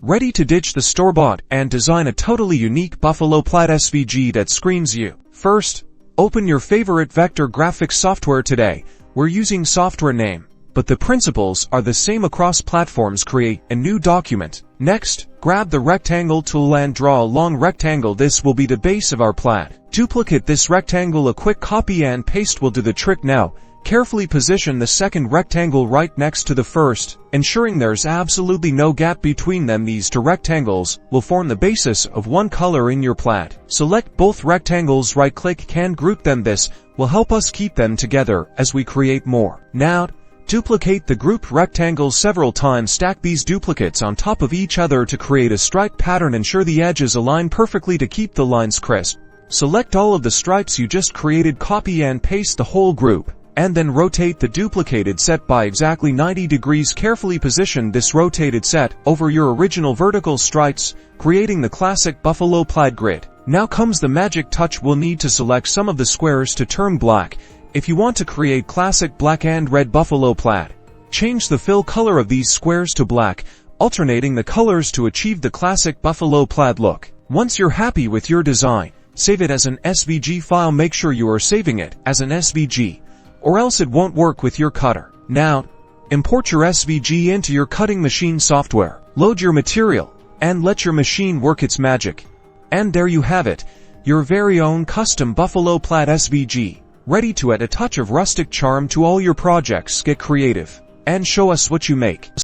Ready to ditch the store-bought and design a totally unique Buffalo Plaid SVG that screams you. First, open your favorite vector graphics software today. We're using software name, but the principles are the same across platforms. Create a new document. Next, grab the rectangle tool and draw a long rectangle. This will be the base of our plaid. Duplicate this rectangle. A quick copy and paste will do the trick. Now, carefully position the second rectangle right next to the first, ensuring there's absolutely no gap between them. These two rectangles will form the basis of one color in your plaid. Select both rectangles, right-click and group them. This will help us keep them together as we create more. Now, duplicate the grouped rectangles several times. Stack these duplicates on top of each other to create a stripe pattern. Ensure the edges align perfectly to keep the lines crisp. Select all of the stripes you just created, copy and paste the whole group, and then rotate the duplicated set by exactly 90 degrees. Carefully position this rotated set over your original vertical stripes, creating the classic Buffalo Plaid grid. Now comes the magic touch. We'll need to select some of the squares to turn black. If you want to create classic black and red Buffalo Plaid, change the fill color of these squares to black, alternating the colors to achieve the classic Buffalo Plaid look. Once you're happy with your design, save it as an SVG file. Make sure you are saving it as an SVG, or else it won't work with your cutter. Now, import your SVG into your cutting machine software. Load your material, and let your machine work its magic. And there you have it, your very own custom Buffalo Plaid SVG, ready to add a touch of rustic charm to all your projects. Get creative, and show us what you make.